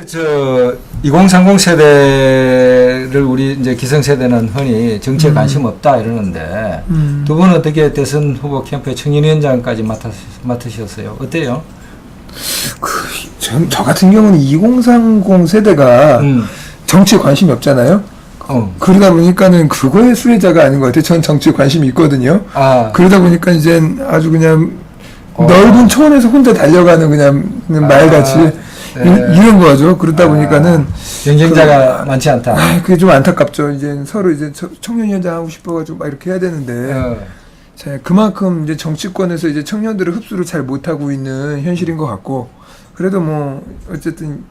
저 2030 세대를 우리 이제 기성세대는 흔히 정치에 관심 없다 이러는데 두 분은 어떻게 대선 후보 캠프의 청년위원장까지 맡으셨어요? 어때요? 저 같은 경우는 2030 세대가 정치에 관심이 없잖아요. 그러다 보니까는 그거의 수혜자가 아닌 것 같아요. 전 정치에 관심이 있거든요. 그러다 보니까 이제 아주 그냥 넓은 초원에서 혼자 달려가는 그냥 말같이 이런 거죠. 그러다 보니까는 경쟁자가 많지 않다. 그게 좀 안타깝죠. 이제 서로 이제 청년위원장 하고 싶어가지고 막 이렇게 해야 되는데 자, 그만큼 이제 정치권에서 이제 청년들을 흡수를 잘 못하고 있는 현실인 것 같고. 그래도 뭐 어쨌든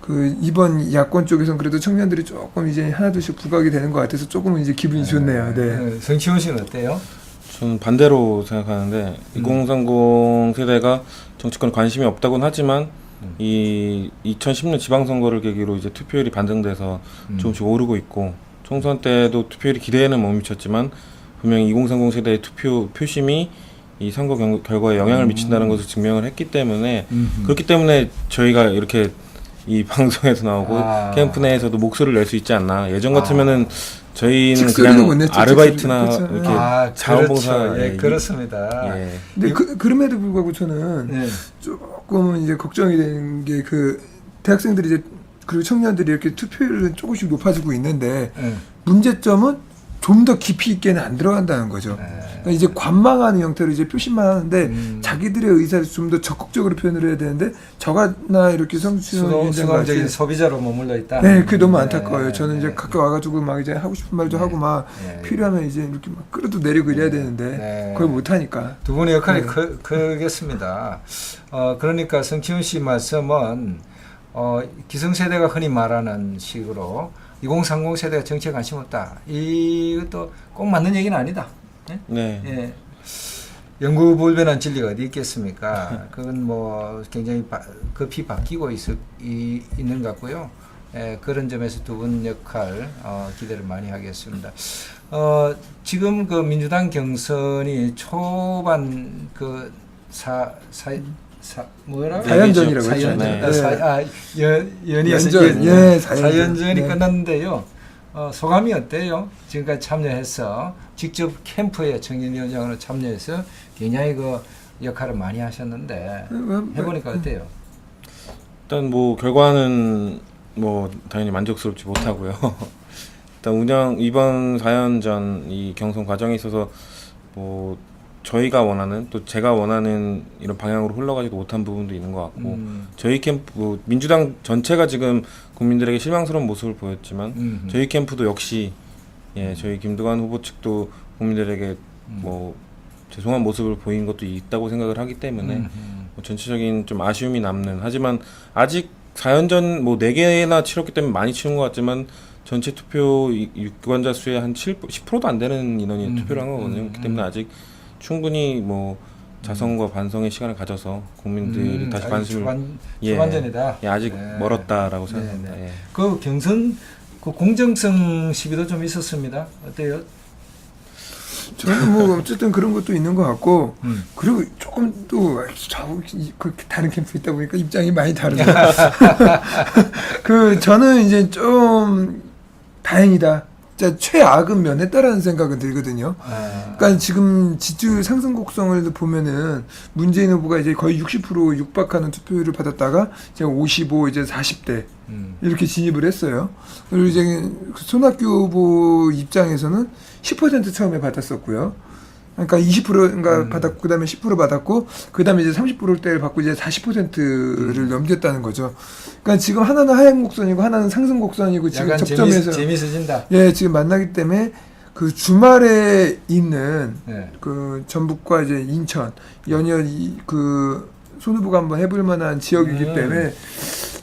그 이번 야권 쪽에서는 그래도 청년들이 조금 이제 하나둘씩 부각이 되는 것 같아서 조금은 이제 기분이 좋네요. 네. 성치훈 씨는 어때요? 저는 반대로 생각하는데 2030 세대가 정치권에 관심이 없다고는 하지만 이 2010년 지방선거를 계기로 이제 투표율이 반등돼서 조금씩 오르고 있고 총선 때도 투표율이 기대에는 못 미쳤지만 분명히 2030 세대의 투표 표심이 이 선거 결과에 영향을 미친다는 것을 증명을 했기 때문에 그렇기 때문에 저희가 이렇게 이 방송에서 나오고 캠프 내에서도 목소리를 낼 수 있지 않나. 예전 같으면은 저희는 그냥 아르바이트나 이렇게 자원봉사. 그렇죠. 예, 그렇습니다. 예. 근데 그럼에도 불구하고 저는 조금 이제 걱정이 되는 게 그 대학생들이 이제 그리고 청년들이 이렇게 투표율은 조금씩 높아지고 있는데 문제점은 좀 더 깊이 있게는 안 들어간다는 거죠. 그러니까 이제 관망하는 형태로 이제 표시만 하는데 자기들의 의사를 좀 더 적극적으로 표현을 해야 되는데 저가나 이렇게 수동적인 소비자로 머물러 있다. 네, 그게 너무 안타까워요. 저는 이제 가끔 와가지고 막 이제 하고 싶은 말도 하고 막 필요하면 이제 이렇게 막 끌어도 내리고 이래야 되는데 그걸 못 하니까. 두 분의 역할이 크겠습니다. 그러니까 성치훈 씨 말씀은 기성세대가 흔히 말하는 식으로 2030 세대가 정치에 관심 없다. 이것도 꼭 맞는 얘기는 아니다. 네. 예. 영구불변한 진리가 어디 있겠습니까? 그건 뭐 굉장히 급히 바뀌고 있는 것 같고요. 예, 그런 점에서 두 분 역할 기대를 많이 하겠습니다. 지금 그 민주당 경선이 초반 그 사연전이라고 했잖아요. 사연전이 끝났는데요. 소감이 어때요? 지금까지 참여해서 직접 캠프에 청년위원장으로 참여해서 굉장히 그 역할을 많이 하셨는데 해보니까 어때요? 일단 뭐 결과는 뭐 당연히 만족스럽지 못하고요. 일단 이번 4연전 이 경선 과정에 있어서 뭐 저희가 원하는 또 제가 원하는 이런 방향으로 흘러가지도 못한 부분도 있는 것 같고 저희 캠프 민주당 전체가 지금 국민들에게 실망스러운 모습을 보였지만 저희 캠프도 역시 저희 김두관 후보 측도 국민들에게 뭐 죄송한 모습을 보인 것도 있다고 생각을 하기 때문에 뭐 전체적인 좀 아쉬움이 남는 하지만 아직 4연전 뭐 4개나 치렀기 때문에 많이 치른 것 같지만 전체 투표 유권자 수의 한 10%도 안 되는 인원이 투표를 한 거거든요. 그렇기 때문에 아직 충분히 뭐 자성과 반성의 시간을 가져서 국민들이 다시 관심을 초반전이다. 아직 멀었다라고 생각합니다. 예. 그 경선 그 공정성 시비도 좀 있었습니다. 어때요? 저는 뭐 어쨌든 그런 것도 있는 것 같고 그리고 조금 또 다른 캠프 있다 보니까 입장이 많이 다르죠. 저는 이제 좀 다행이다. 진짜 최악은 면했다라는 생각은 들거든요. 그러니까 지금 지지율 상승 곡선을 보면은 문재인 후보가 이제 거의 60% 육박하는 투표율을 받았다가 이제 55, 이제 40대 이렇게 진입을 했어요. 그리고 이제 손학규 후보 입장에서는 10% 처음에 받았었고요. 그러니까 20%인가 받았고, 그 다음에 10% 받았고, 그 다음에 이제 30%대를 받고 이제 40%를 넘겼다는 거죠. 그러니까 지금 하나는 하향 곡선이고 하나는 상승 곡선이고 지금 접점에서 재밌어진다. 예, 지금 만나기 때문에 그 주말에 있는 그 전북과 이제 인천 연이어 그 손 후보가 한번 해볼 만한 지역이기 때문에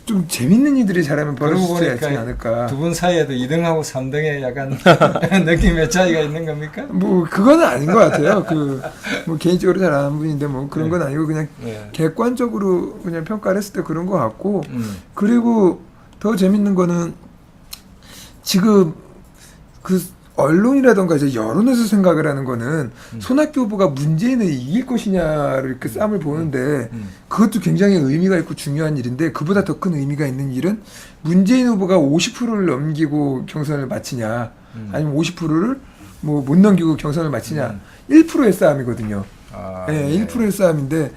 좀 재밌는 이들이 잘하면 벌어지지 않을까. 두 분 사이에도 2등하고 3등에 약간 느낌의 차이가 있는 겁니까? 뭐 그거는 아닌 것 같아요. 뭐 개인적으로 잘 아는 분인데 뭐 그런 건 아니고 그냥 객관적으로 그냥 평가를 했을 때 그런 것 같고 그리고 더 재밌는 거는 지금 그 언론이라던가 이제 여론에서 생각을 하는 거는 손학규 후보가 문재인을 이길 것이냐를 이렇게 싸움을 보는데 그것도 굉장히 의미가 있고 중요한 일인데 그보다 더 큰 의미가 있는 일은 문재인 후보가 50%를 넘기고 경선을 마치냐 아니면 50%를 뭐 못 넘기고 경선을 마치냐 1%의 싸움이거든요. 아, 네, 네. 1%의 싸움인데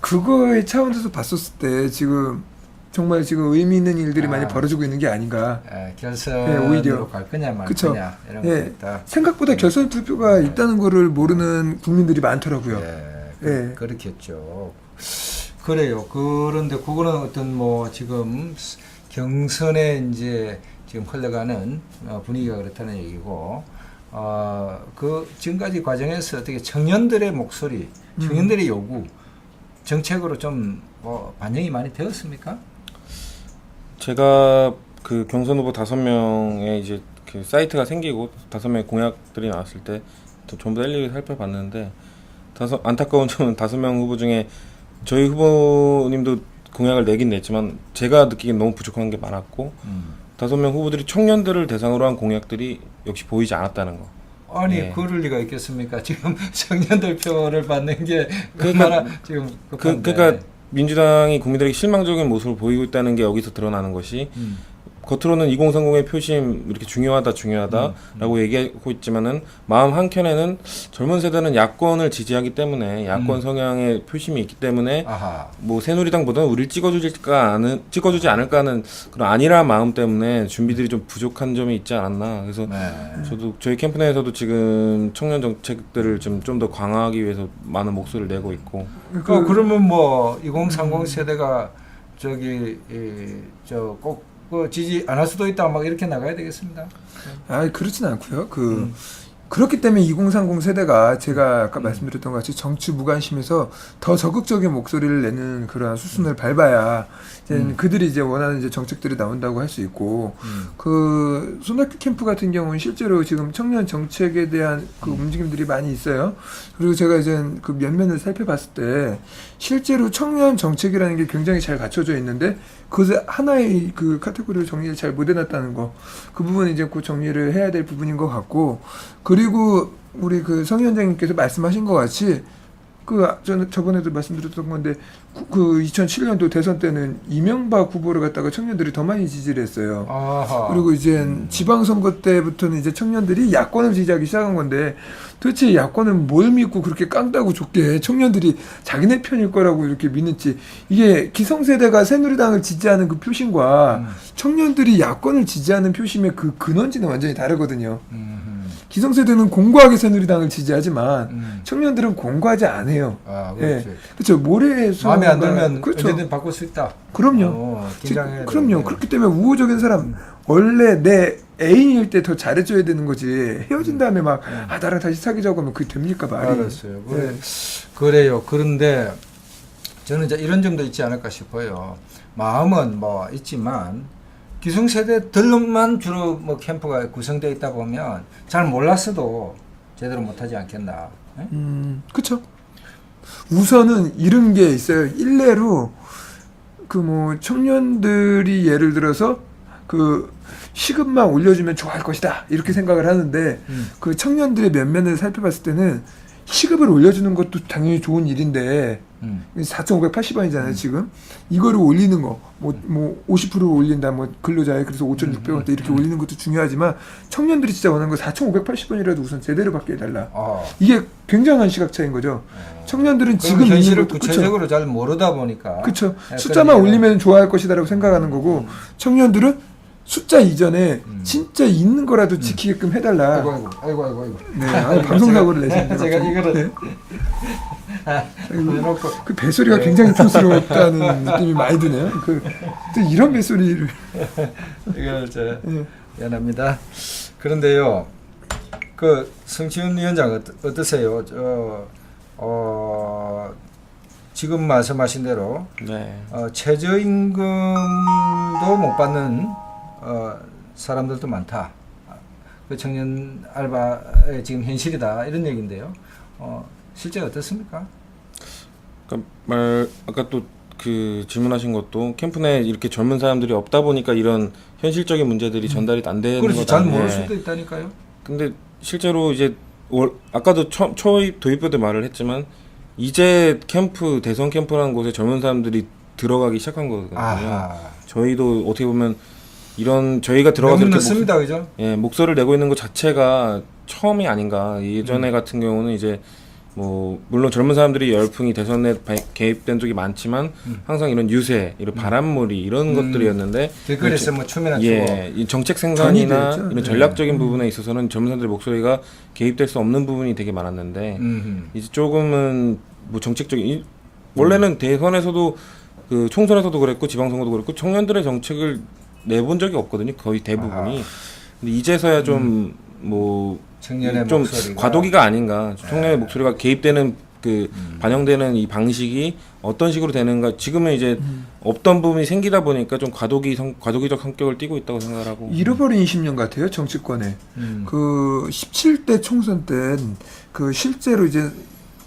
그거의 차원에서 봤었을 때 지금 정말 지금 의미 있는 일들이 많이 벌어지고 있는 게 아닌가. 결선으로 오히려. 갈 거냐 말 그쵸. 거냐 이런 예. 거 있다. 생각보다 결선 투표가 있다는 거를 모르는 국민들이 많더라고요. 예. 그렇겠죠. 그래요. 그런데 그거는 어떤 뭐 지금 경선에 이제 지금 흘러가는 분위기가 그렇다는 얘기고, 그 지금까지 과정에서 어떻게 청년들의 목소리, 청년들의 요구, 정책으로 좀 뭐 반영이 많이 되었습니까? 제가 그 경선 후보 5명의 이제 그 사이트가 생기고 5명의 공약들이 나왔을 때 전부 다 일일이 살펴봤는데 안타까운 점은 5명 후보 중에 저희 후보님도 공약을 내긴 냈지만 제가 느끼기엔 너무 부족한 게 많았고 5명 후보들이 청년들을 대상으로 한 공약들이 역시 보이지 않았다는 거. 아니 예. 그럴 리가 있겠습니까? 지금 청년들 표를 받는 게 그러니까 얼마나 지금 급한데. 그러니까 민주당이 국민들에게 실망적인 모습을 보이고 있다는 게 여기서 드러나는 것이 겉으로는 2030의 표심 이렇게 중요하다라고 얘기하고 있지만은 마음 한켠에는 젊은 세대는 야권을 지지하기 때문에 야권 성향의 표심이 있기 때문에 아하. 뭐 새누리당보다는 우리를 찍어주지 않을까 하는 그런 안일한 마음 때문에 준비들이 좀 부족한 점이 있지 않았나. 그래서 네. 저도 저희 캠프 내에서도 지금 청년 정책들을 좀 더 강화하기 위해서 많은 목소리를 내고 있고. 그러면 뭐 2030 세대가 저기 꼭 그 지지 안 할 수도 있다 막 이렇게 나가야 되겠습니다. 아, 그렇진 않고요. 그렇기 때문에 2030 세대가 제가 아까 말씀드렸던 것 같이 정치 무관심에서 더 적극적인 목소리를 내는 그러한 수순을 밟아야 이제 그들이 이제 원하는 이제 정책들이 나온다고 할 수 있고 그 손학규 캠프 같은 경우는 실제로 지금 청년 정책에 대한 그 움직임들이 많이 있어요. 그리고 제가 이제 그 면면을 살펴봤을 때 실제로 청년 정책이라는 게 굉장히 잘 갖춰져 있는데 그것을 하나의 그 카테고리로 정리를 잘 못 해놨다는 거. 그 부분은 이제 곧 정리를 해야 될 부분인 것 같고, 그리고 우리 그 성 위원장님께서 말씀하신 것 같이 저는 저번에도 말씀드렸던 건데 그 2007년도 대선 때는 이명박 후보를 갖다가 청년들이 더 많이 지지를 했어요. 아하. 그리고 이제 지방선거 때부터는 이제 청년들이 야권을 지지하기 시작한 건데 도대체 야권은 뭘 믿고 그렇게 깡다고 좋게 청년들이 자기네 편일 거라고 이렇게 믿는지, 이게 기성세대가 새누리당을 지지하는 그 표심과 청년들이 야권을 지지하는 표심의 그 근원지는 완전히 다르거든요. 기성세대는 공고하게 새누리당을 지지하지만 청년들은 공고하지 않아요. 아, 그렇지. 예. 그렇죠. 모래에서 마음에 안 들면 그렇죠. 언제든 바꿀 수 있다. 그럼요. 긴장해야 그럼요. 되는데. 그렇기 때문에 우호적인 사람 원래 내 애인일 때 더 잘해줘야 되는 거지. 헤어진 다음에 막 나랑 다시 사귀자고 하면 그게 됩니까 말이? 알았어요. 예. 그래요. 그런데 저는 이제 이런 점도 있지 않을까 싶어요. 마음은 뭐 있지만 기성세대들만 주로 뭐 캠프가 구성되어 있다 보면 잘 몰랐어도 제대로 못하지 않겠나. 예? 그쵸. 우선은 이런 게 있어요. 일례로 그 뭐 청년들이 예를 들어서 그 시급만 올려주면 좋아할 것이다 이렇게 생각을 하는데 그 청년들의 면면을 살펴봤을 때는 시급을 올려주는 것도 당연히 좋은 일인데 4,580원이잖아요 지금. 이거를 올리는 거 뭐 50% 올린다 뭐 근로자에 그래서 5,600원대 이렇게 올리는 것도 중요하지만 청년들이 진짜 원하는 거 4,580원이라도 우선 제대로 받게 해달라. 이게 굉장한 시각 차이인 거죠. 청년들은 지금 현실을 있는 것도 구체적으로 잘 모르다 보니까 그쵸. 예, 숫자만 그런 올리면 좋아할 것이다라고 생각하는 거고 청년들은 숫자 이전에 진짜 있는 거라도 지키게끔 해달라. 아이고. 네, 방송사고를 내시는데 제가 이거를 그 배소리가 굉장히 촌스러웠다는 느낌이 많이 드네요. 또 이런 배소리를 이걸 미안합니다. 그런데요, 그 성치훈 위원장 어떠세요? 지금 말씀하신 대로 네. 최저임금도 못 받는 사람들도 많다. 그 청년 알바의 지금 현실이다 이런 얘기인데요. 실제 어떻습니까? 그러니까 아까 또 그 질문하신 것도 캠프 내에 이렇게 젊은 사람들이 없다 보니까 이런 현실적인 문제들이 전달이 안 되는 그렇지, 거다. 잘 모를 예. 수도 있다니까요. 근데 실제로 이제 아까도 초입 도입부 때 말을 했지만 이제 캠프 대선 캠프라는 곳에 젊은 사람들이 들어가기 시작한 거거든요. 아하. 저희도 어떻게 보면 이런 저희가 들어가서 너무 이렇게 늦습니다, 그죠? 목소리를 내고 있는 것 자체가 처음이 아닌가. 예전에 같은 경우는 이제 뭐 물론 젊은 사람들이 열풍이 대선에 개입된 적이 많지만 항상 이런 유세, 이런 바람몰이 이런 것들이었는데 길거리에서 뭐 춤이나 추고 이 정책 생산이나 전이 됐죠. 이런 전략적인 부분에 있어서는 젊은 사람들의 목소리가 개입될 수 없는 부분이 되게 많았는데 이제 조금은 뭐 정책적인 원래는 대선에서도 그 총선에서도 그랬고 지방선거도 그랬고 청년들의 정책을 내본 적이 없거든요. 거의 대부분이. 근데 이제서야 좀 뭐 청년의 좀 목소리가 과도기가 아닌가. 청년의 목소리가 개입되는 그 반영되는 이 방식이 어떤 식으로 되는가. 지금은 이제 없던 부분이 생기다 보니까 좀 과도기적 성격을 띠고 있다고 생각을 하고. 잃어버린 20년 같아요 정치권에. 그 17대 총선 때 그 실제로 이제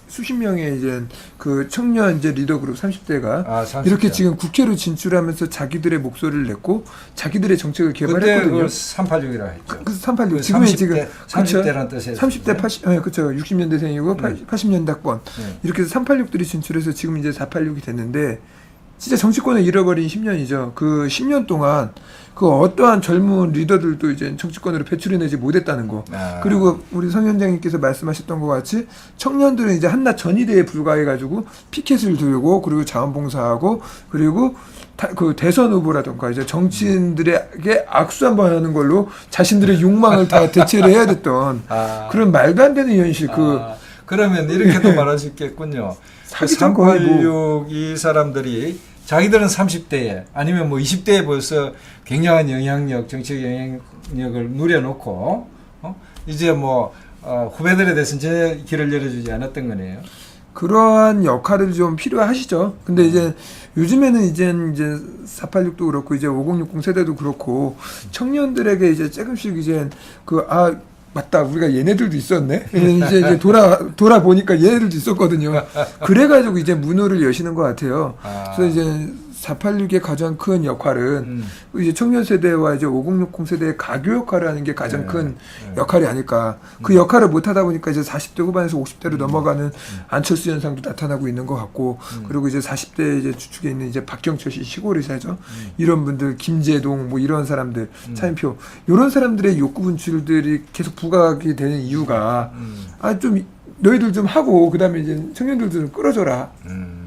수십 명의 이제 그 청년 이제 리더 그룹 30대가 30대. 이렇게 지금 국회로 진출하면서 자기들의 목소리를 냈고 자기들의 정책을 그때 개발했거든요. 그 386이라 했죠. 그 386 그 지금은 30대, 지금 30대라는 뜻이에요. 30대 80 그렇죠. 60년대생이고 80년대권 네. 이렇게 해서 386들이 진출해서 지금 이제 486이 됐는데 진짜 정치권을 잃어버린 10년이죠. 그 10년 동안 그 어떠한 젊은 리더들도 이제 정치권으로 배출해내지 못했다는 거. 그리고 우리 성 위원장님께서 말씀하셨던 것 같이 청년들은 이제 한낱 전의대에 불과해가지고 피켓을 들고 그리고 자원봉사하고 그리고 그 대선 후보라던가 이제 정치인들에게 악수 한번 하는 걸로 자신들의 욕망을 다 대체를 해야 됐던 그런 말도 안 되는 현실. 그러면 이렇게도 말할 수 있겠군요. 사기죠, 거의 뭐. 386 이 사람들이 자기들은 30대에 아니면 뭐 20대에 벌써 굉장한 영향력, 정치적 영향력을 누려놓고 이제 뭐 후배들에 대해서는 전혀 길을 열어주지 않았던 거네요. 그러한 역할을 좀 필요하시죠. 근데 이제 요즘에는 이제 486도 그렇고 이제 5060 세대도 그렇고 청년들에게 이제 조금씩 이제 맞다. 우리가 얘네들도 있었네. 이제 돌아보니까 얘네들도 있었거든요. 그래가지고 이제 문호를 여시는 것 같아요. 그래서 이제 486의 가장 큰 역할은 이제 청년 세대와 이제 5060 세대의 가교 역할을 하는 게 가장 큰 역할이 아닐까. 그 역할을 못 하다 보니까 이제 40대 후반에서 50대로 넘어가는 안철수 현상도 나타나고 있는 것 같고, 그리고 이제 40대 이제 주축에 있는 이제 박경철 씨 시골의사죠. 이런 분들, 김재동 뭐 이런 사람들, 차인표 이런 사람들의 욕구 분출들이 계속 부각이 되는 이유가 좀 너희들 좀 하고 그다음에 이제 청년들도 좀 끌어줘라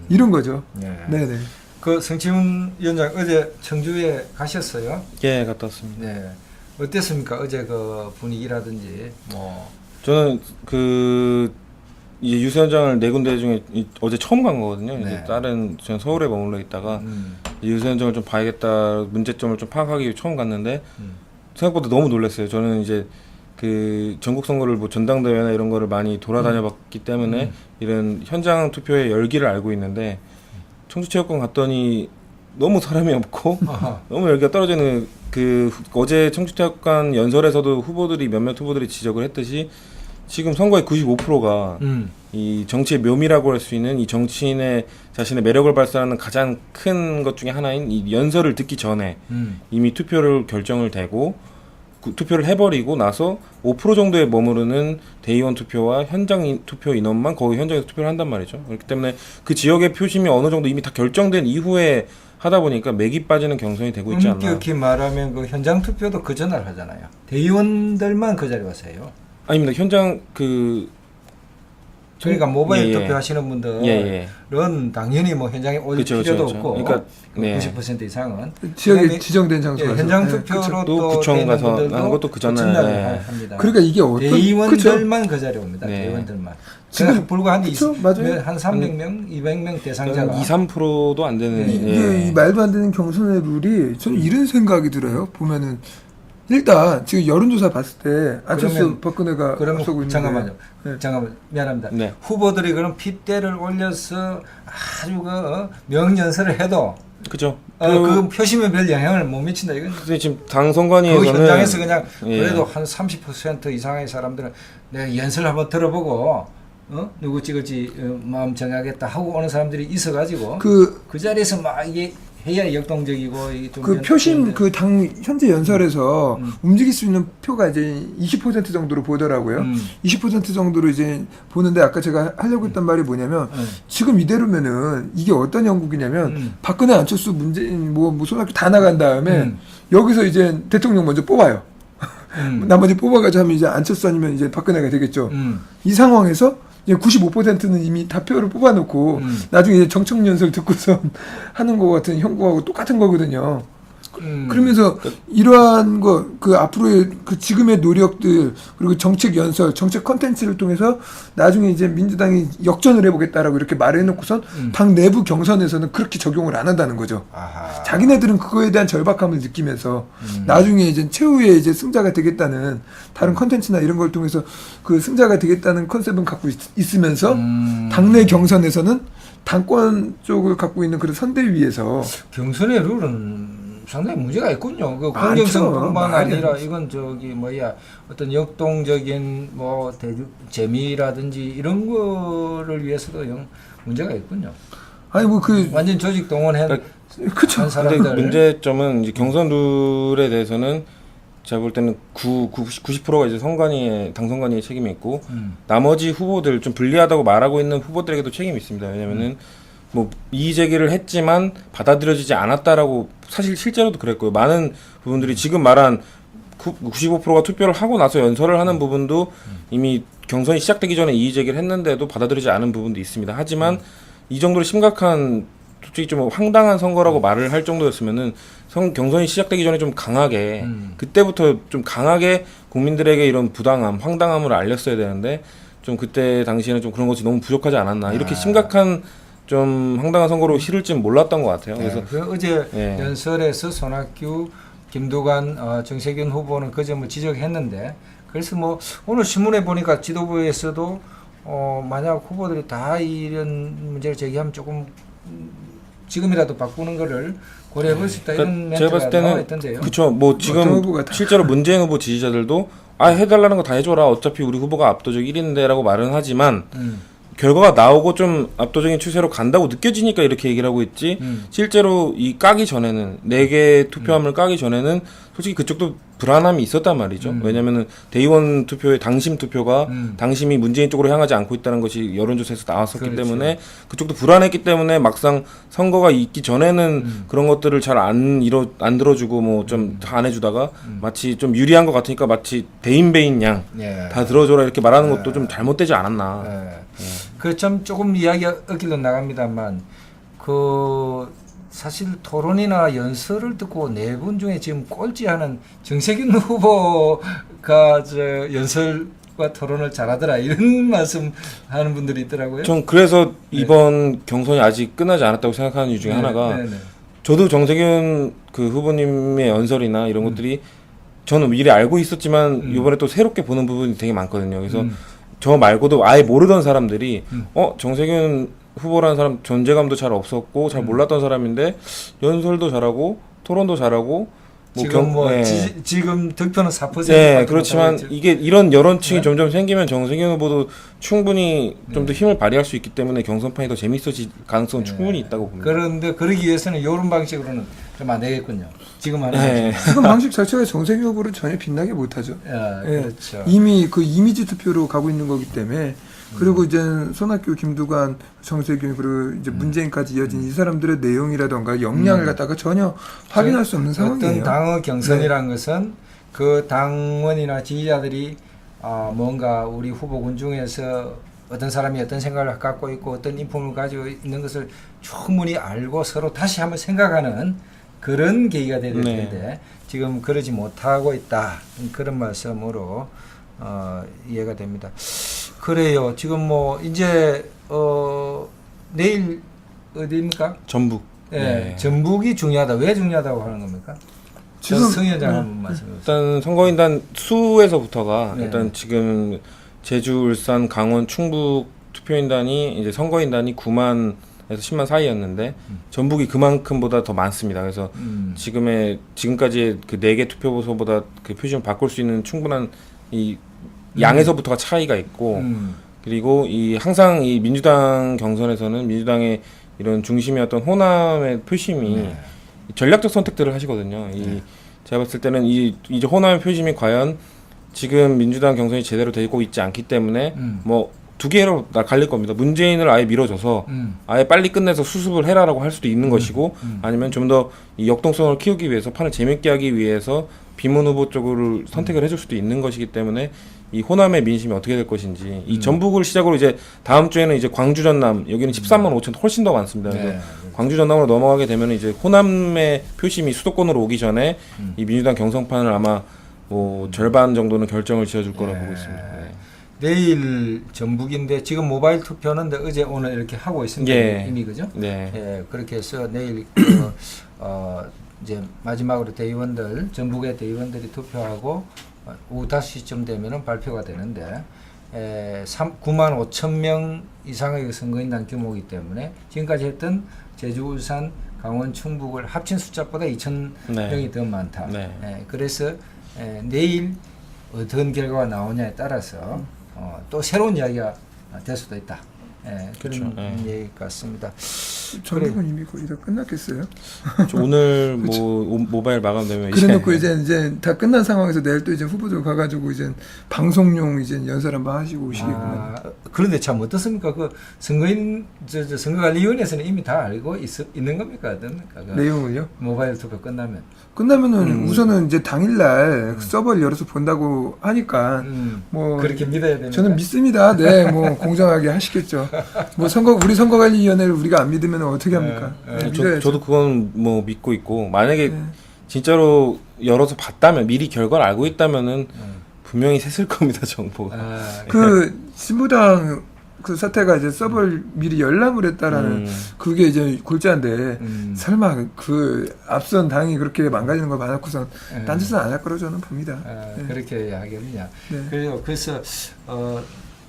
이런 거죠. 네네. 그 성치훈 위원장 어제 청주에 가셨어요? 예, 갔다 왔습니다. 네. 어땠습니까? 어제 그 분위기라든지 뭐. 저는 이제 유세 현장을 네 군데 중에 어제 처음 간 거거든요. 네. 이제 저는 서울에 머물러 있다가 유세 현장을 좀 봐야겠다, 문제점을 좀 파악하기 위해 처음 갔는데 생각보다 너무 놀랐어요. 저는 이제 그 전국 선거를 뭐 전당대회나 이런 거를 많이 돌아다녀봤기 때문에 이런 현장 투표의 열기를 알고 있는데 청주체육관 갔더니 너무 사람이 없고 너무 열기가 떨어지는 그 어제 청주체육관 연설에서도 몇몇 후보들이 지적을 했듯이 지금 선거의 95%가 이 정치의 묘미라고 할 수 있는 이 정치인의 자신의 매력을 발산하는 가장 큰 것 중에 하나인 이 연설을 듣기 전에 이미 투표를 결정을 되고 투표를 해버리고 나서 5% 정도에 머무르는 대의원 투표와 현장 투표 인원만 거의 현장에서 투표를 한단 말이죠. 그렇기 때문에 그 지역의 표심이 어느 정도 이미 다 결정된 이후에 하다 보니까 맥이 빠지는 경선이 되고 있지 않나. 엄격히 말하면 그 현장 투표도 그 전날 하잖아요. 대의원들만 그 자리에 왔어요. 아닙니다. 현장 그러니까 모바일 투표하시는 분들은 당연히 뭐 현장에 올 필요도 없고 그러니까 90% 이상은 지역에 지정된 장소에서 현장 투표로 또 구청 가서 하는 것도 그 전날 합니다. 그러니까 이게 대의원들만 그 자리에 옵니다. 대의원들만. 지금 불과 한 300명, 200명 대상자가 2-3%도 안 되는 이게 이 말도 안 되는 경선의 룰이 저는 이런 생각이 들어요. 보면은 일단 지금 여론조사 봤을 때 안철수 박근혜가 앞서고 있는데 잠깐만 미안합니다. 네. 후보들이 그럼 핏대를 올려서 아주 그 명연설을 해도 그죠. 그 표심에 별 영향을 못 미친다. 이건 근데 지금 당 선관위에서는 그 현장에서 그냥 그래도 한 30% 이상의 사람들은 내가 연설 한번 들어보고 누구 찍을지 마음 정하겠다 하고 오는 사람들이 있어가지고 그 자리에서 막 이게 해야 역동적이고 이게 좀 그 표심 그 당 현재 연설에서 움직일 수 있는 표가 이제 20% 정도로 보더라고요. 20% 정도로 이제 보는데 아까 제가 하려고 했던 말이 뭐냐면 지금 이대로면은 이게 어떤 형국이냐면 박근혜 안철수 문재인 뭐 손학규 다 나간 다음에 여기서 이제 대통령 먼저 뽑아요. 나머지 뽑아가지고 하면 이제 안철수 아니면 이제 박근혜가 되겠죠. 이 상황에서 이제 95%는 이미 다 표를 뽑아놓고 나중에 이제 정청연설 듣고서 하는 거 같은 형국하고 똑같은 거거든요. 그러면서 이러한 거 그 앞으로의 그 지금의 노력들 그리고 정책 연설, 정책 컨텐츠를 통해서 나중에 이제 민주당이 역전을 해보겠다라고 이렇게 말을 해놓고선 당 내부 경선에서는 그렇게 적용을 안 한다는 거죠. 아하. 자기네들은 그거에 대한 절박함을 느끼면서 나중에 이제 최후의 이제 승자가 되겠다는 다른 컨텐츠나 이런 걸 통해서 그 승자가 되겠다는 컨셉은 갖고 있으면서 당내 경선에서는 당권 쪽을 갖고 있는 그런 선대위에서 경선의 룰은 상당히 문제가 있군요. 그 많죠. 공정성뿐만 말이 아니라 안 이건 저기 뭐야 어떤 역동적인 뭐 재미라든지 이런 거를 위해서도 문제가 있군요. 아니 뭐 그 완전 조직 동원한 그쵸. 한 근데 사람들. 문제점은 이제 경선 룰에 대해서는 제가 볼 때는 90%가 이제 선관위의 당선관위의 책임이 있고 나머지 후보들 좀 불리하다고 말하고 있는 후보들에게도 책임이 있습니다. 왜냐면은 뭐 이의 제기를 했지만 받아들여지지 않았다라고 사실 실제로도 그랬고요. 많은 부분들이 지금 말한 95%가 투표를 하고 나서 연설을 하는 부분도 이미 경선이 시작되기 전에 이의 제기를 했는데도 받아들이지 않은 부분도 있습니다. 하지만 이 정도로 심각한 솔직히 좀 황당한 선거라고 말을 할 정도였으면은 경선이 시작되기 전에 좀 강하게 그때부터 좀 강하게 국민들에게 이런 부당함, 황당함을 알렸어야 되는데 좀 그때 당시에는 좀 그런 것이 너무 부족하지 않았나 이렇게 심각한 좀 황당한 선거로 치를지는 몰랐던 것 같아요. 그래서 그 어제 예. 연설에서 손학규, 김두관, 정세균 후보는 그 점을 지적했는데 그래서 뭐 오늘 신문에 보니까 지도부에서도 만약 후보들이 다 이런 문제를 제기하면 조금 지금이라도 바꾸는 거를 고려해 볼 수 있다 이런 제가 멘트가 봤을 나와 때는 있던데요. 그쵸. 뭐 지금 어떤 후보가 다- 실제로 문재인 후보 지지자들도 해달라는 거 다 해줘라. 어차피 우리 후보가 압도적 1위인데라고 말은 하지만 결과가 나오고 좀 압도적인 추세로 간다고 느껴지니까 이렇게 얘기를 하고 있지 실제로 이 까기 전에는 4개 투표함을 까기 전에는 솔직히 그쪽도 불안함이 있었단 말이죠. 왜냐면은 대의원 투표의 당심 투표가 당심이 문재인 쪽으로 향하지 않고 있다는 것이 여론조사에서 나왔었기 그렇죠. 때문에 그쪽도 불안했기 때문에 막상 선거가 있기 전에는 그런 것들을 잘 안 들어주고 뭐 좀 안 해주다가 마치 좀 유리한 것 같으니까 마치 대인배인 양 다 예. 들어줘라 이렇게 말하는 것도 좀 잘못되지 않았나. 예. 그 좀 조금 이야기가 엇길로 나갑니다만 그 사실 토론이나 연설을 듣고 네 분 중에 지금 꼴찌하는 정세균 후보가 저 연설과 토론을 잘하더라 이런 말씀하는 분들이 있더라고요. 전 그래서 이번 경선이 아직 끝나지 않았다고 생각하는 이유 중에 하나가 네. 저도 정세균 그 후보님의 연설이나 이런 것들이 저는 미리 알고 있었지만 이번에 또 새롭게 보는 부분이 되게 많거든요. 그래서 저 말고도 아예 모르던 사람들이 정세균 후보라는 사람 존재감도 잘 없었고 잘 몰랐던 사람인데 연설도 잘하고 토론도 잘하고 지금 네. 지금 득표는 4%. 네, 그렇지만 이게 이런 여론층이 점점 생기면 정세균 후보도 충분히 좀 더 힘을 발휘할 수 있기 때문에 경선판이 더 재밌어질 가능성은 충분히 있다고 봅니다. 그런데 그러기 위해서는 이런 방식으로는 좀 안 되겠군요. 지금 하는 네. 지금 방식 자체가 정세균 후보를 전혀 빛나게 못하죠. 방식. 예. 그렇죠. 이미 그 이미지 투표로 가고 있는 거기 때문에 그리고 이제 손학규, 김두관, 정세균 그리고 이제 문재인까지 이어진 이 사람들의 내용이라던가 역량을 갖다가 전혀 확인할 수 없는 어떤 상황이에요. 당의 경선이라는 것은 그 당원이나 지지자들이 뭔가 우리 후보군 중에서 어떤 사람이 어떤 생각을 갖고 있고 어떤 인품을 가지고 있는 것을 충분히 알고 서로 다시 한번 생각하는 그런 계기가 돼야 될 네. 텐데 지금 그러지 못하고 있다 그런 말씀으로 이해가 됩니다. 그래요. 지금 뭐 이제 내일 어디입니까? 전북. 예, 네. 전북이 중요하다. 왜 중요하다고 하는 겁니까? 지금 성 위원장 한번 말씀해 주세요. 일단 선거인단 수에서부터가 네. 일단 지금 제주, 울산, 강원, 충북 투표인단이 이제 선거인단이 9만에서 10만 사이였는데 전북이 그만큼보다 더 많습니다. 그래서 지금까지의 그 4개 투표소보다 그 표심을 바꿀 수 있는 충분한 이 양에서부터가 차이가 있고 그리고 이 항상 이 민주당 경선에서는 민주당의 이런 중심이었던 호남의 표심이 전략적 선택들을 하시거든요. 제가 봤을 때는 이제 호남의 표심이 과연 지금 민주당 경선이 제대로 되고 있지 않기 때문에 뭐 두 개로 갈릴 겁니다. 문재인을 아예 밀어줘서 아예 빨리 끝내서 수습을 해라라고 할 수도 있는 것이고 아니면 좀 더 이 역동성을 키우기 위해서 판을 재밌게 하기 위해서 비문 후보 쪽을 선택을 해줄 수도 있는 것이기 때문에 이 호남의 민심이 어떻게 될 것인지 이 전북을 시작으로 이제 다음 주에는 이제 광주 전남 여기는 13만 5천 훨씬 더 많습니다. 그래서 광주 전남으로 넘어가게 되면 이제 호남의 표심이 수도권으로 오기 전에 이 민주당 경선판을 아마 뭐 절반 정도는 결정을 지어줄 거라고 보고 있습니다. 네. 내일 전북인데 지금 모바일 투표는 어제 오늘 이렇게 하고 있습니다. 이미 그죠? 네. 예, 그렇게 해서 내일 이제 마지막으로 대의원들 전북의 대의원들이 투표하고 오후 5시쯤 되면은 발표가 되는데 9만 5천 명 이상의 선거인단 규모이기 때문에 지금까지 했던 제주, 울산, 강원, 충북을 합친 숫자보다 2천 명이 더 많다. 예, 그래서 내일 어떤 결과가 나오냐에 따라서 또 새로운 이야기가 될 수도 있다. 예, 그런 얘기 같습니다. 전북은 이미 거의 다 끝났겠어요? 오늘 뭐 모바일 마감되면 그래놓고 이제 다 끝난 상황에서 내일 또 이제 후보들 가가지고 이제 방송용 이제 연설 한번 하시고 오시겠구나. 그런데 참 어떻습니까? 그 선거인 선거관리위원회에서는 이미 다 알고 있는 겁니까? 어떻습니까? 그 내용을요? 모바일 투표 끝나면은 우선은 이제 당일날 서버를 열어서 본다고 하니까 뭐 그렇게 믿어야 됩니까? 저는 믿습니다. 네, 뭐 공정하게 하시겠죠. 뭐 우리 선거관리위원회를 우리가 안 믿으면 어떻게 합니까? 네, 저도 그건 뭐 믿고 있고 만약에 진짜로 열어서 봤다면 미리 결과를 알고 있다면은 분명히 샜을 겁니다 정보가. 그 신부당 그 사태가 이제 서버를 미리 열람을 했다라는 그게 이제 골자인데 설마 그 앞선 당이 그렇게 망가지는 걸 봐놓고선 딴짓은 안 할 거라고 저는 봅니다. 그렇게 하겠느냐. 그래서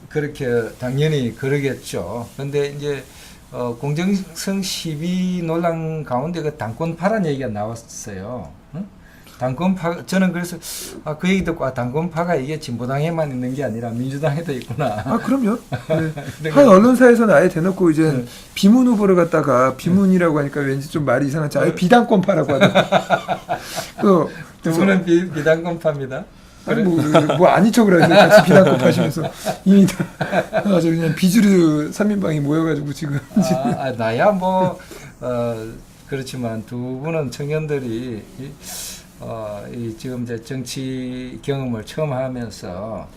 그렇게 당연히 그러겠죠. 근데 이제 공정성 시비 논란 가운데 그 당권파란 얘기가 나왔어요. 응? 당권파 저는 그래서 그 얘기 듣고 당권파가 이게 진보당에만 있는 게 아니라 민주당에도 있구나. 그럼요. 네. 한 언론사에서는 아예 대놓고 이제 비문 후보를 갖다가 비문이라고 하니까 왠지 좀 말이 이상하지. 아예 비당권파라고 하더라고요. 두 분은 비당권파입니다. 뭐 아닌 척을 하죠. 같이 비난권 하시면서 이미 다 아주 그냥 비주류 3인방이 모여가지고 지금 나야 뭐 그렇지만 두 분은 청년들이 지금 이제 정치 경험을 처음 하면서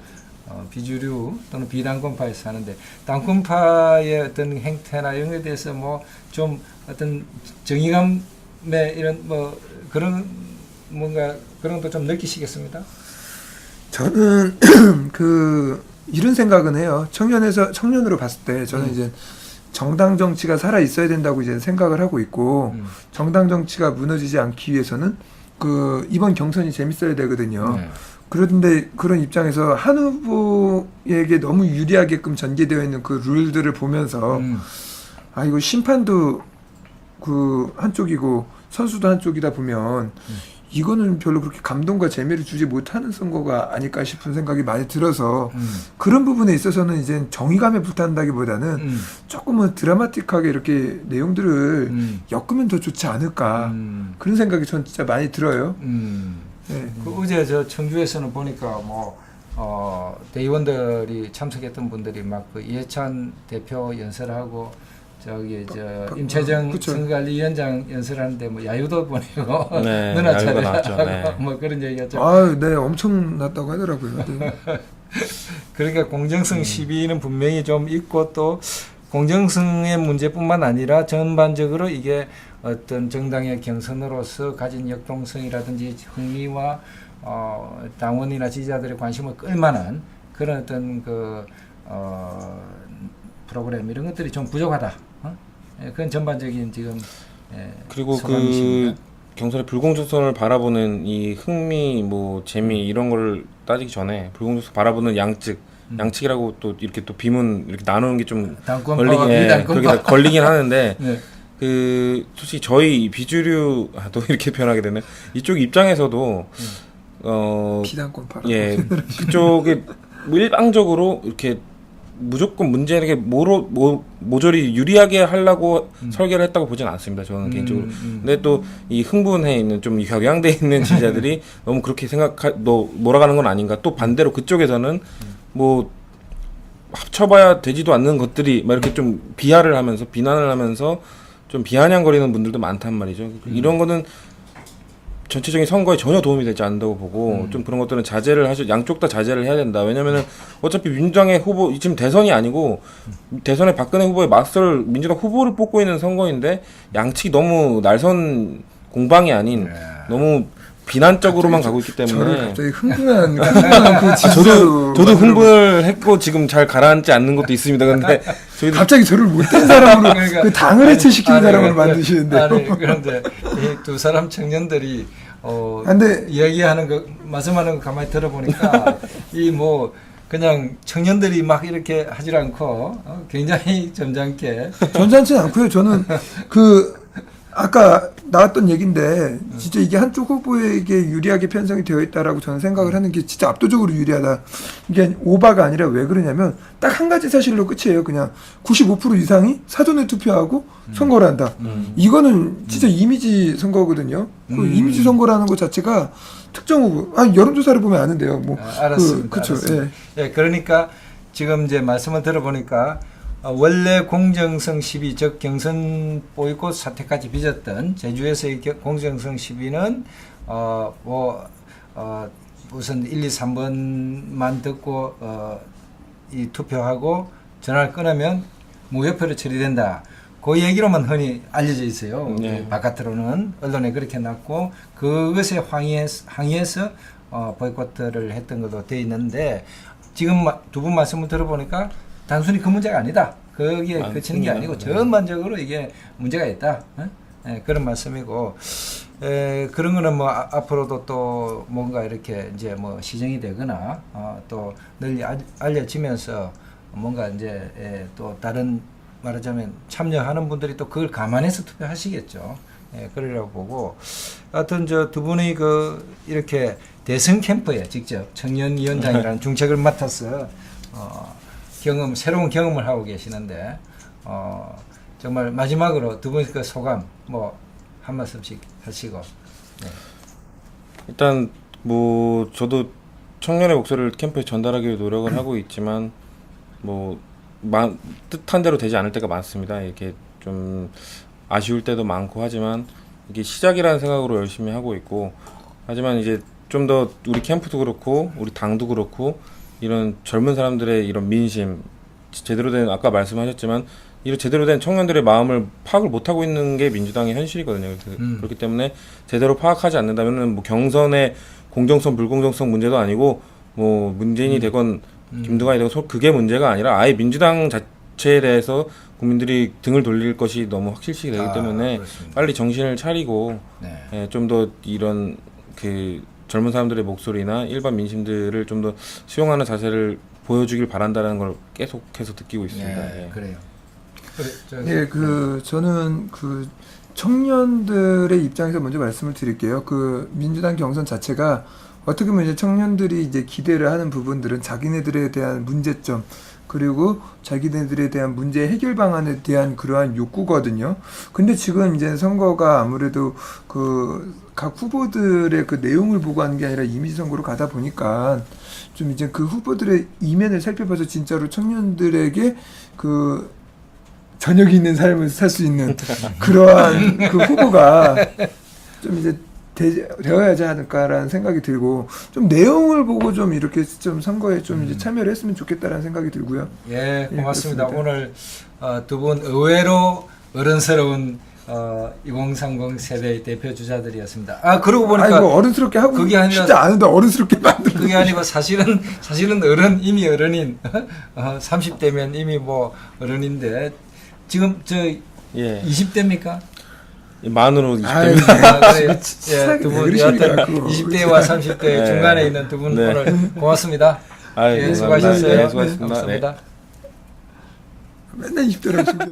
비주류 또는 비당권파에서 하는데 당권파의 어떤 행태나 이런 것에 대해서 뭐 좀 어떤 정의감의 이런 뭐 그런 뭔가 그런 것도 좀 느끼시겠습니다. 저는 이런 생각은 해요. 청년으로 봤을 때 저는 이제 정당 정치가 살아 있어야 된다고 이제 생각을 하고 있고 정당 정치가 무너지지 않기 위해서는 이번 경선이 재밌어야 되거든요. 그런데 그런 입장에서 한 후보에게 너무 유리하게끔 전개되어 있는 그 룰들을 보면서 이거 심판도 한쪽이고 선수도 한쪽이다 보면 이거는 별로 그렇게 감동과 재미를 주지 못하는 선거가 아닐까 싶은 생각이 많이 들어서 그런 부분에 있어서는 이제 정의감에 불탄다기보다는 조금은 드라마틱하게 이렇게 내용들을 엮으면 더 좋지 않을까 그런 생각이 전 진짜 많이 들어요. 네. 어제 저 청주에서는 보니까 대의원들이 참석했던 분들이 막 그 이해찬 대표 연설하고 저기 임채정 선거관리위원장 연설하는데 뭐 야유도 보내고 누나 차례하고 뭐 그런 얘기였죠. 네, 엄청 났다고 하더라고요. 네. 그러니까 공정성 시비는 분명히 좀 있고 또 공정성의 문제뿐만 아니라 전반적으로 이게 어떤 정당의 경선으로서 가진 역동성이라든지 흥미와 당원이나 지지자들의 관심을 끌만한 그런 어떤 프로그램 이런 것들이 좀 부족하다. 그건 전반적인 지금 그리고 소감이십니다. 경선의 불공정성을 바라보는 이 흥미 재미 이런 걸 따지기 전에 불공정성 바라보는 양측이라고 또 이렇게 또 비문 이렇게 나누는 게 좀 걸리긴 하는데 솔직히 저희 비주류 또 이렇게 표현하게 되네. 이쪽 입장에서도 비단권파 그쪽에 일방적으로 이렇게 무조건 문재인에게 모조리 유리하게 하려고 설계를 했다고 보지는 않습니다. 저는 개인적으로. 근데 또 이 흥분해 있는 좀 격양돼 있는 지지자들이 너무 그렇게 몰아가는 건 아닌가. 또 반대로 그쪽에서는 뭐 합쳐봐야 되지도 않는 것들이 막 이렇게 좀 비하를 하면서 비난을 하면서 좀 비아냥거리는 분들도 많단 말이죠. 이런 거는 전체적인 선거에 전혀 도움이 되지 않는다고 보고 좀 그런 것들은 양쪽 다 자제를 해야 된다. 왜냐면은 어차피 민주당의 후보 지금 대선이 아니고 대선에 박근혜 후보에 맞설 민주당 후보를 뽑고 있는 선거인데 양측이 너무 날선 공방이 아닌 너무 비난적으로만 가고 있기 저를 때문에 갑자기 흥분한 그 지지자로 저도 흥분을 했고 지금 잘 가라앉지 않는 것도 있습니다. 근데 저희도 갑자기 저를 못된 사람으로 그러니까, 그 당을 해체시키는 아니, 사람으로 그러니까, 만드시는데요. 아니, 그런데 이 두 사람 청년들이 근데 이야기하는 거 말씀하는 거 가만히 들어보니까 이 뭐 그냥 청년들이 막 이렇게 하질 않고 굉장히 점잖게 점잖지는 않고요. 저는 아까 나왔던 얘기인데 진짜 이게 한쪽 후보에게 유리하게 편성이 되어 있다라고 저는 생각을 하는 게 진짜 압도적으로 유리하다. 이게 오바가 아니라 왜 그러냐면 딱 한 가지 사실로 끝이에요. 그냥 95% 이상이 사전에 투표하고 선거를 한다. 이거는 진짜 이미지 선거거든요. 그 이미지 선거라는 것 자체가 특정 후보, 여론조사를 보면 아는데요. 뭐 알았습니다. 그렇죠. 알았습니다. 예, 그러니까 지금 이제 말씀을 들어보니까 원래 공정성 시비, 즉 경선 보이콧 사태까지 빚었던 제주에서의 공정성 시비는 우선 1, 2, 3번만 듣고 이 투표하고 전화를 끊으면 무효표로 처리된다. 그 얘기로만 흔히 알려져 있어요. 네. 바깥으로는 언론에 그렇게 났고 그것에 항의해서 보이콧을 했던 것으로 되어 있는데 지금 두 분 말씀을 들어보니까 단순히 그 문제가 아니다. 거기에 그치는 게 아니고 전반적으로 이게 문제가 있다. 그런 말씀이고 그런 거는 뭐 앞으로도 또 뭔가 이렇게 이제 뭐 시정이 되거나 또 널리 알려지면서 뭔가 이제 또 다른 말하자면 참여하는 분들이 또 그걸 감안해서 투표하시겠죠. 그러려고 보고 하여튼 저 두 분이 이렇게 대선 캠프에 직접 청년위원장이라는 중책을 맡아서 새로운 경험을 하고 계시는데 정말 마지막으로 두 분의 그 소감 뭐 한 말씀씩 하시고. 네. 일단 뭐 저도 청년의 목소리를 캠프에 전달하기 위해 노력을 하고 있지만 뭐 뜻한 대로 되지 않을 때가 많습니다. 이렇게 좀 아쉬울 때도 많고 하지만 이게 시작이라는 생각으로 열심히 하고 있고 하지만 이제 좀 더 우리 캠프도 그렇고 우리 당도 그렇고 이런 젊은 사람들의 이런 민심 제대로 된 아까 말씀하셨지만 이런 제대로 된 청년들의 마음을 파악을 못하고 있는 게 민주당의 현실이거든요. 그렇기 때문에 제대로 파악하지 않는다면은 뭐 경선의 공정성 불공정성 문제도 아니고 뭐 문재인이 되건 김두관이 되건 그게 문제가 아니라 아예 민주당 자체에 대해서 국민들이 등을 돌릴 것이 너무 확실시 되기 때문에 그렇습니다. 빨리 정신을 차리고 네. 좀 더 이런 젊은 사람들의 목소리나 일반 민심들을 좀 더 수용하는 자세를 보여주길 바란다는 걸 계속해서 느끼고 있습니다. 네, 그래요. 예, 저는 청년들의 입장에서 먼저 말씀을 드릴게요. 민주당 경선 자체가 어떻게 보면 이제 청년들이 이제 기대를 하는 부분들은 자기네들에 대한 문제점, 그리고 자기네들에 대한 문제 해결 방안에 대한 그러한 욕구거든요. 근데 지금 이제 선거가 아무래도 각 후보들의 그 내용을 보고 하는 게 아니라 이미지 선거로 가다 보니까 좀 이제 그 후보들의 이면을 살펴봐서 진짜로 청년들에게 저녁이 있는 삶을 살 수 있는 그러한 후보가 좀 이제 되어야지 않을까라는 생각이 들고 좀 내용을 보고 좀 이렇게 좀 선거에 좀 이제 참여를 했으면 좋겠다라는 생각이 들고요. 예, 고맙습니다. 그렇습니다. 오늘 두 분 의외로 어른스러운 2030 세대의 대표 주자들이었습니다. 그러고 보니까 이거 어른스럽게 하고 그게 아니라- 싶지 않은데 어른스럽게 만들고 그게 아니고 사실은 이미 어른인 30대면 이미 뭐 어른인데 지금 예. 20대입니까? 만으로 20대입니다. 예, 두 분 여하튼 20대와 30대 네. 중간에 있는 두 분 네. 오늘 고맙습니다. 아유, 예, 감사합니다. 수고하셨어요. 네, 수고하셨습니다. 네. 감사합니다. 맨날 20대라고